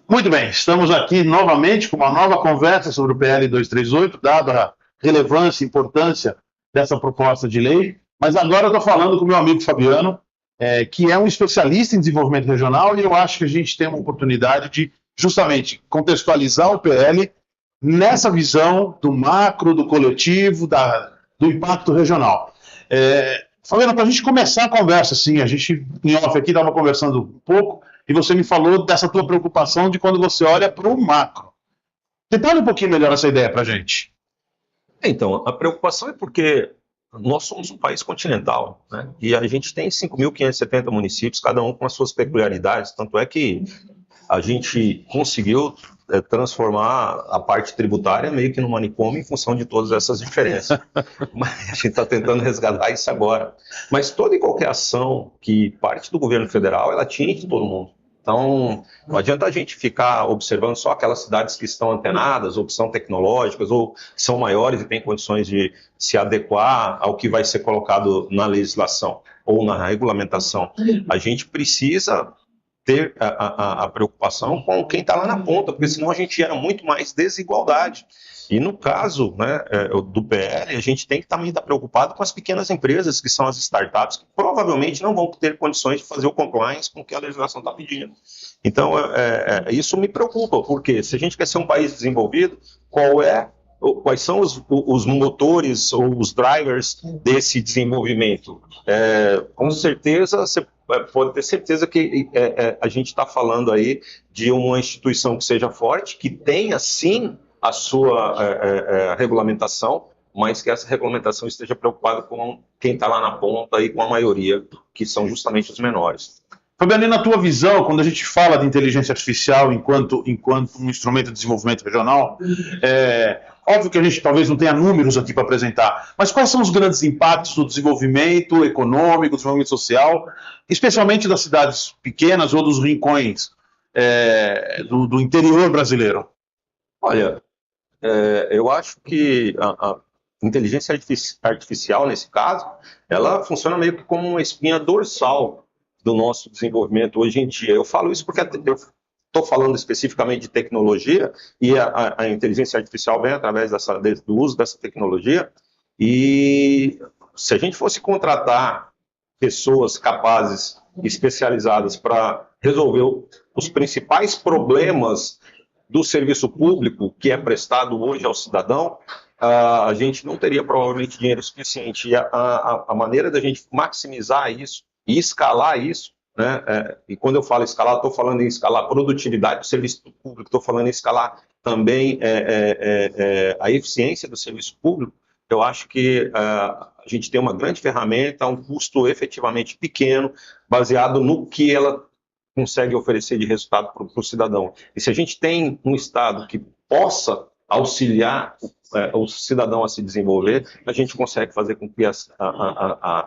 Muito bem, estamos aqui novamente com uma nova conversa sobre o PL 238, dada a relevância e importância dessa proposta de lei. Mas agora eu estou falando com o meu amigo Fabiano, que é um especialista em desenvolvimento regional, e eu acho que a gente tem uma oportunidade de justamente contextualizar o PL nessa visão do macro, do coletivo, do impacto regional. Fabiano, para a gente começar a conversa, assim, a gente em off aqui estava conversando um pouco, e você me falou dessa tua preocupação de quando você olha para o macro. Detalhe um pouquinho melhor essa ideia para a gente. Então, a preocupação é porque nós somos um país continental, né? E a gente tem 5.570 municípios, cada um com as suas peculiaridades, tanto é que a gente conseguiu transformar a parte tributária meio que no manicômio em função de todas essas diferenças. Mas a gente está tentando resgatar isso agora. Mas toda e qualquer ação que parte do governo federal, ela atinge todo mundo. Então, não adianta a gente ficar observando só aquelas cidades que estão antenadas, ou que são tecnológicas, ou que são maiores e têm condições de se adequar ao que vai ser colocado na legislação ou na regulamentação. A gente precisa ter a preocupação com quem está lá na ponta, porque senão a gente gera muito mais desigualdade. E no caso, né, do PL, a gente tem que também estar preocupado com as pequenas empresas, que são as startups, que provavelmente não vão ter condições de fazer o compliance com o que a legislação está pedindo. Então, isso me preocupa, porque se a gente quer ser um país desenvolvido, quais são os motores ou os drivers desse desenvolvimento? Com certeza, você pode ter certeza que a gente está falando aí de uma instituição que seja forte, que tenha, sim, a sua regulamentação, mas que essa regulamentação esteja preocupada com quem está lá na ponta e com a maioria, que são justamente os menores. Fabiano, na tua visão, quando a gente fala de inteligência artificial enquanto um instrumento de desenvolvimento regional, óbvio que a gente talvez não tenha números aqui para apresentar, mas quais são os grandes impactos no desenvolvimento econômico, desenvolvimento social, especialmente das cidades pequenas ou dos rincões do interior brasileiro? Olha, eu acho que a inteligência artificial, nesse caso, ela funciona meio que como uma espinha dorsal do nosso desenvolvimento hoje em dia. Eu falo isso porque eu estou falando especificamente de tecnologia, e a inteligência artificial vem através do uso dessa tecnologia, e se a gente fosse contratar pessoas capazes, especializadas para resolver os principais problemas do serviço público que é prestado hoje ao cidadão, a gente não teria provavelmente dinheiro suficiente. E a maneira da gente maximizar isso e escalar isso, né? E quando eu falo escalar, estou falando em escalar a produtividade do serviço público, estou falando em escalar também a eficiência do serviço público. Eu acho que a gente tem uma grande ferramenta, um custo efetivamente pequeno, baseado no que ela consegue oferecer de resultado para o cidadão. E se a gente tem um Estado que possa auxiliar o cidadão a se desenvolver, a gente consegue fazer com que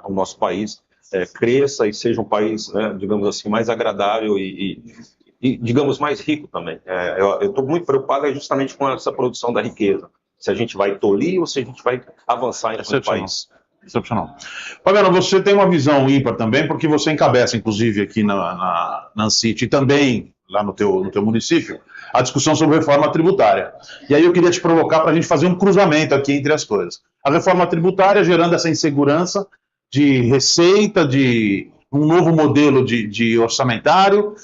o nosso país cresça e seja um país, né, digamos assim, mais agradável e, digamos, mais rico também. Eu estou muito preocupado justamente com essa produção da riqueza. Se a gente vai tolir ou se a gente vai avançar enquanto país. Excepcional. Fabiano, você tem uma visão ímpar também, porque você encabeça, inclusive, aqui na ANCIT e também lá no teu município, a discussão sobre reforma tributária. E aí eu queria te provocar para a gente fazer um cruzamento aqui entre as coisas. A reforma tributária gerando essa insegurança de receita, de um novo modelo de orçamentário,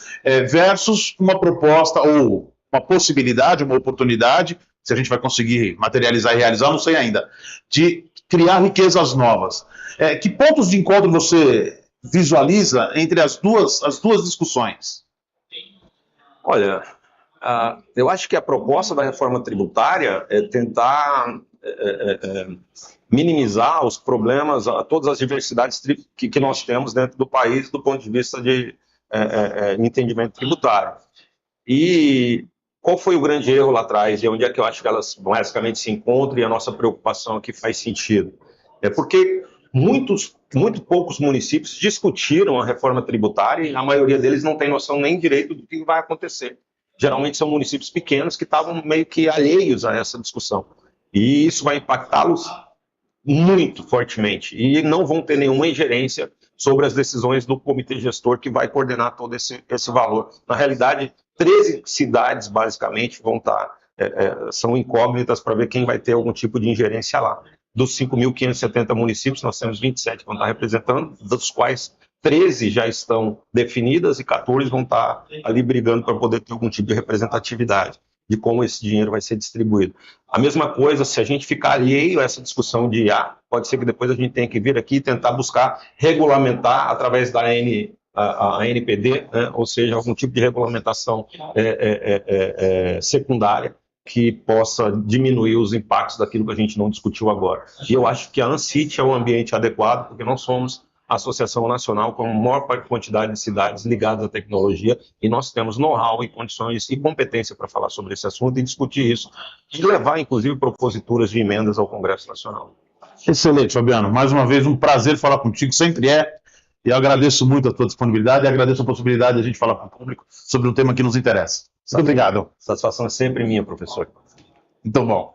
versus uma proposta ou uma possibilidade, uma oportunidade, se a gente vai conseguir materializar e realizar, não sei ainda, de criar riquezas novas. Que pontos de encontro você visualiza entre as duas discussões? Olha, eu acho que a proposta da reforma tributária é tentar minimizar os problemas, todas as diversidades que nós temos dentro do país do ponto de vista de entendimento tributário. E qual foi o grande erro lá atrás e onde é que eu acho que elas basicamente se encontram e a nossa preocupação aqui faz sentido? É porque muito poucos municípios discutiram a reforma tributária e a maioria deles não tem noção nem direito do que vai acontecer. Geralmente são municípios pequenos que estavam meio que alheios a essa discussão. E isso vai impactá-los muito fortemente e não vão ter nenhuma ingerência sobre as decisões do comitê gestor que vai coordenar todo esse valor. Na realidade, 13 cidades, basicamente, vão estar, são incógnitas para ver quem vai ter algum tipo de ingerência lá. Dos 5.570 municípios, nós temos 27 que vão estar representando, dos quais 13 já estão definidas e 14 vão estar ali brigando para poder ter algum tipo de representatividade de como esse dinheiro vai ser distribuído. A mesma coisa, se a gente ficar alheio a essa discussão de pode ser que depois a gente tenha que vir aqui e tentar buscar regulamentar através da ANPD, né? Ou seja, algum tipo de regulamentação secundária que possa diminuir os impactos daquilo que a gente não discutiu agora. E eu acho que a ANCIT é um ambiente adequado, porque nós somos a associação nacional com a maior quantidade de cidades ligadas à tecnologia, e nós temos know-how e condições e competência para falar sobre esse assunto e discutir isso, e levar, inclusive, proposituras de emendas ao Congresso Nacional. Excelente, Fabiano. Mais uma vez, um prazer falar contigo, sempre é. E eu agradeço muito a tua disponibilidade e agradeço a possibilidade de a gente falar para o público sobre um tema que nos interessa. Muito obrigado. Satisfação é sempre minha, professor. Muito bom.